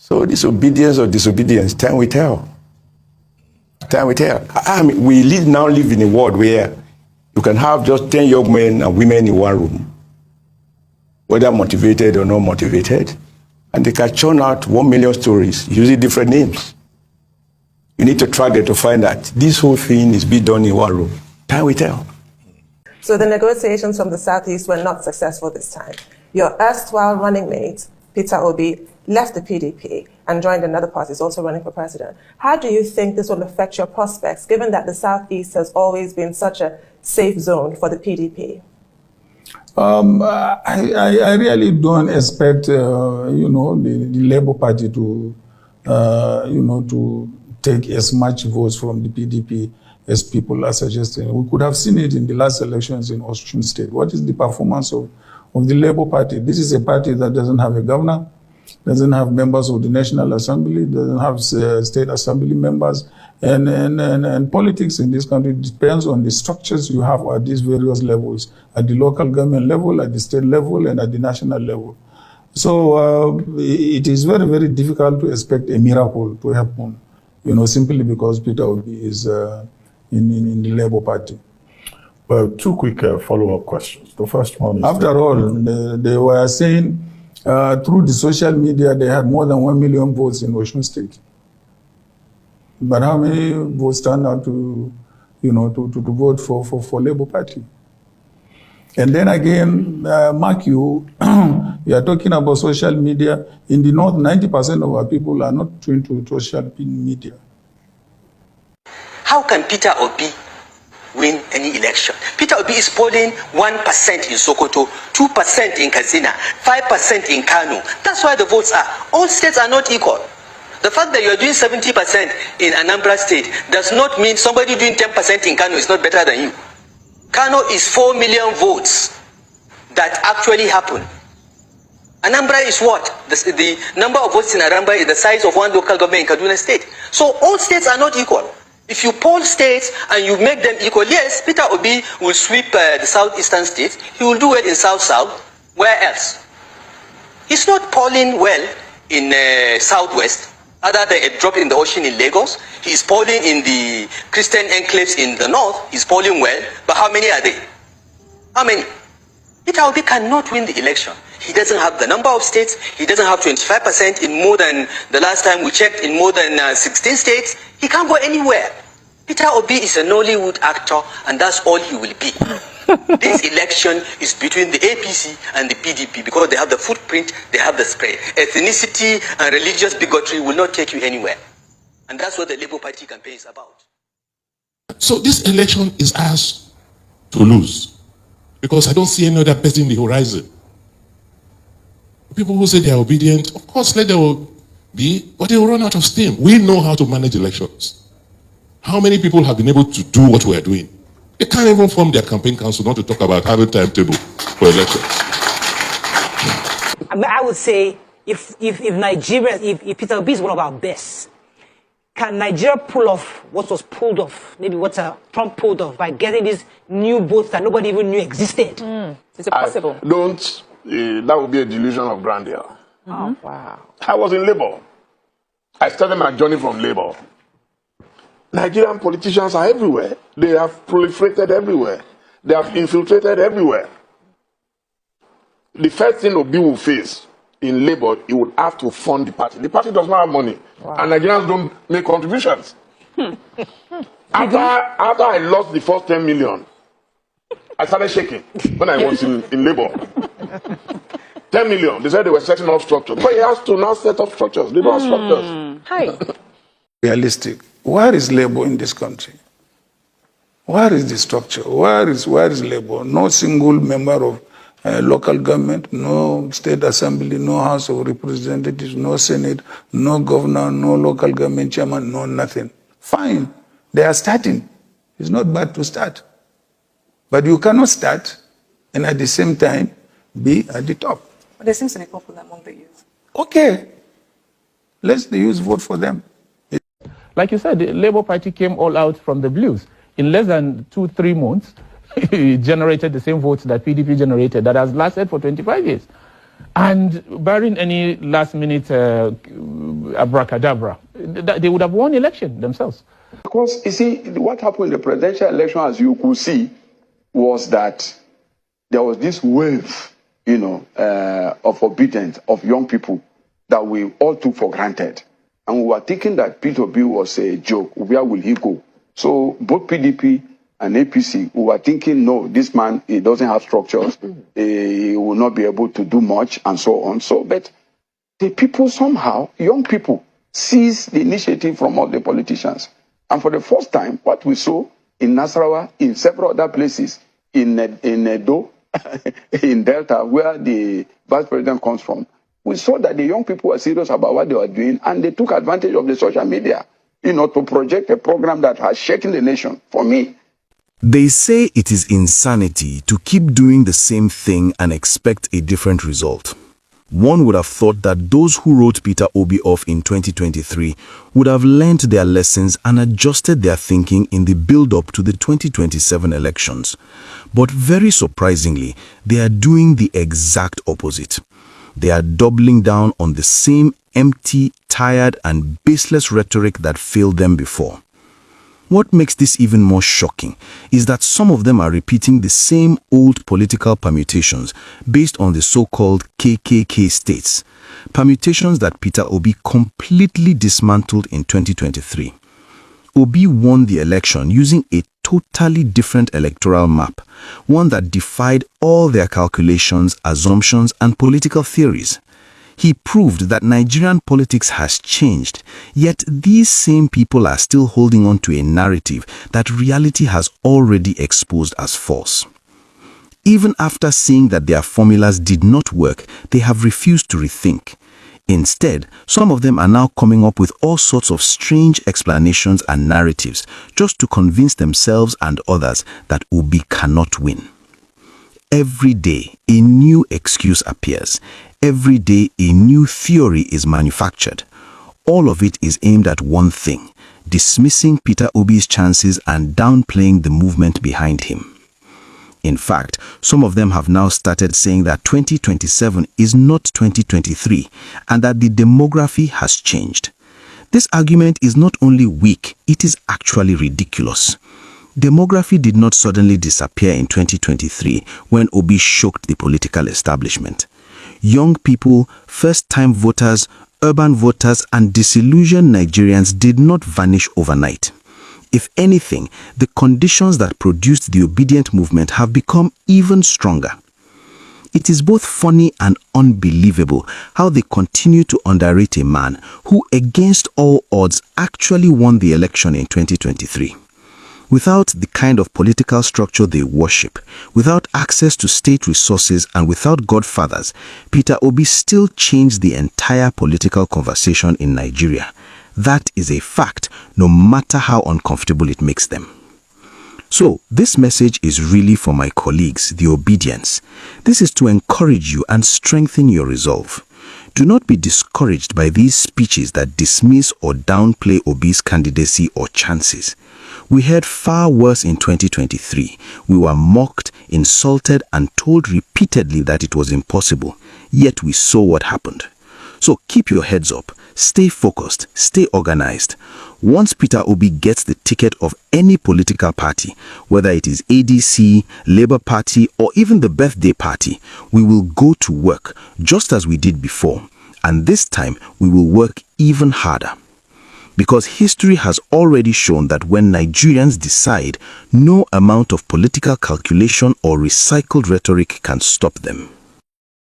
So this obedience or disobedience, time will tell. Time will tell. I mean, we now live in a world where you can have just 10 young men and women in one room, whether motivated or not motivated, and they can churn out 1 million stories using different names. You need to track them to find that this whole thing is being done in one room. Time will tell. So the negotiations from the Southeast were not successful this time. Your erstwhile running mate, Peter Obi, left the PDP and joined another party, is also running for president. How do you think this will affect your prospects, given that the Southeast has always been such a safe zone for the PDP? I really don't expect, the Labour Party to, to take as much votes from the PDP as people are suggesting. We could have seen it in the last elections in Osun State. What is the performance of the Labour Party? This is a party that doesn't have a governor, doesn't have members of the National Assembly, doesn't have state assembly members, and politics in this country depends on the structures you have at these various levels, at the local government level, at the state level, and at the national level. So it is very, very difficult to expect a miracle to happen, simply because Peter Obi is in the Labour Party. Well, two quick follow-up questions. The first one is... After all, they were saying through the social media they had more than 1 million votes in Osun State. But how many votes turned out to vote for Labour Party? And then again, mark you, you are talking about social media. In the North, 90% of our people are not tuned to social media. How can Peter Obi win any election? Peter Obi is polling 1% in Sokoto, 2% in Katsina, 5% in Kano. That's why the votes are. All states are not equal. The fact that you're doing 70% in Anambra State does not mean somebody doing 10% in Kano is not better than you. Kano is 4 million votes that actually happen. Anambra is what? The number of votes in Anambra is the size of one local government in Kaduna State. So all states are not equal. If you poll states and you make them equal, yes, Peter Obi will sweep the southeastern states. He will do well in South-South. Where else? He's not polling well in Southwest, other than a drop in the ocean in Lagos. He's polling in the Christian enclaves in the north. He's polling well, but how many are they? How many? Peter Obi cannot win the election. He doesn't have the number of states. He doesn't have 25% in more than, the last time we checked, in more than 16 states. He can't go anywhere. Peter Obi is a Nollywood actor, and that's all he will be. This election is between the APC and the PDP because they have the footprint, they have the spread. Ethnicity and religious bigotry will not take you anywhere. And that's what the Labour Party campaign is about. So this election is ours to lose because I don't see any other person in the horizon. People who say they are obedient, of course, let them be, but they will run out of steam. We know how to manage elections. How many people have been able to do what we are doing? They can't even form their campaign council, not to talk about having timetable for elections. I would say if Nigeria, if Peter Obi is one of our best, can Nigeria pull off what was pulled off, maybe what Trump pulled off by getting these new votes that nobody even knew existed? Is it possible? That would be a delusion of grandeur. Oh, wow. I was in Labour. I started my journey from Labour. Nigerian politicians are everywhere. They have proliferated everywhere. They have infiltrated everywhere. The first thing Obi will face in Labour, he would have to fund the party. The party does not have money. Wow. And Nigerians don't make contributions. After I lost the first 10 million, I started shaking when I was in Labour. 10 million. They said they were setting up structures. But he has to now set up structures. They don't have structures. Hi. Realistic. Where is Labour in this country? Where is the structure? Where is Labour? No single member of local government, no state assembly, no House of Representatives, no Senate, no governor, no local government chairman, no nothing. Fine. They are starting. It's not bad to start. But you cannot start and at the same time be at the top. But there seems to be popular among the youth. Okay. Let the youth vote for them. Like you said, the Labour Party came all out from the blues. In less than 2-3 months, it generated the same votes that PDP generated that has lasted for 25 years. And barring any last-minute abracadabra, they would have won election themselves. Because, you see, what happened in the presidential election, as you could see, was that there was this wave, of obedience of young people that we all took for granted. And we were thinking that Peter Obi was a joke. Where will he go? So both PDP and APC, we were thinking, no, this man, he doesn't have structures. He will not be able to do much and so on. So, but the people somehow, young people, seized the initiative from all the politicians. And for the first time, what we saw in Nasarawa, in several other places, in Edo, in Delta, where the vice president comes from, we saw that the young people were serious about what they were doing, and they took advantage of the social media, to project a program that has shaken the nation. For me, they say it is insanity to keep doing the same thing and expect a different result. One would have thought that those who wrote Peter Obi off in 2023 would have learned their lessons and adjusted their thinking in the build-up to the 2027 elections. But very surprisingly, they are doing the exact opposite. They are doubling down on the same empty, tired, and baseless rhetoric that failed them before. What makes this even more shocking is that some of them are repeating the same old political permutations based on the so-called KKK states, permutations that Peter Obi completely dismantled in 2023. Obi won the election using a totally different electoral map, one that defied all their calculations, assumptions, and political theories. He proved that Nigerian politics has changed, yet these same people are still holding on to a narrative that reality has already exposed as false. Even after seeing that their formulas did not work, they have refused to rethink. Instead, some of them are now coming up with all sorts of strange explanations and narratives just to convince themselves and others that Obi cannot win. Every day, a new excuse appears. Every day, a new theory is manufactured. All of it is aimed at one thing: dismissing Peter Obi's chances and downplaying the movement behind him. In fact, some of them have now started saying that 2027 is not 2023 and that the demography has changed. This argument is not only weak, it is actually ridiculous. Demography did not suddenly disappear in 2023 when Obi shocked the political establishment. Young people, first-time voters, urban voters, and disillusioned Nigerians did not vanish overnight. If anything, the conditions that produced the obedient movement have become even stronger. It is both funny and unbelievable how they continue to underrate a man who, against all odds, actually won the election in 2023. Without the kind of political structure they worship, without access to state resources, and without godfathers, Peter Obi still changed the entire political conversation in Nigeria. That is a fact, no matter how uncomfortable it makes them. So, this message is really for my colleagues, the Obedience. This is to encourage you and strengthen your resolve. Do not be discouraged by these speeches that dismiss or downplay Obi's candidacy or chances. We heard far worse in 2023. We were mocked, insulted, and told repeatedly that it was impossible. Yet we saw what happened. So keep your heads up, stay focused, stay organized. Once Peter Obi gets the ticket of any political party, whether it is ADC, Labour Party, or even the Birthday Party, we will go to work just as we did before. And this time, we will work even harder. Because history has already shown that when Nigerians decide, no amount of political calculation or recycled rhetoric can stop them.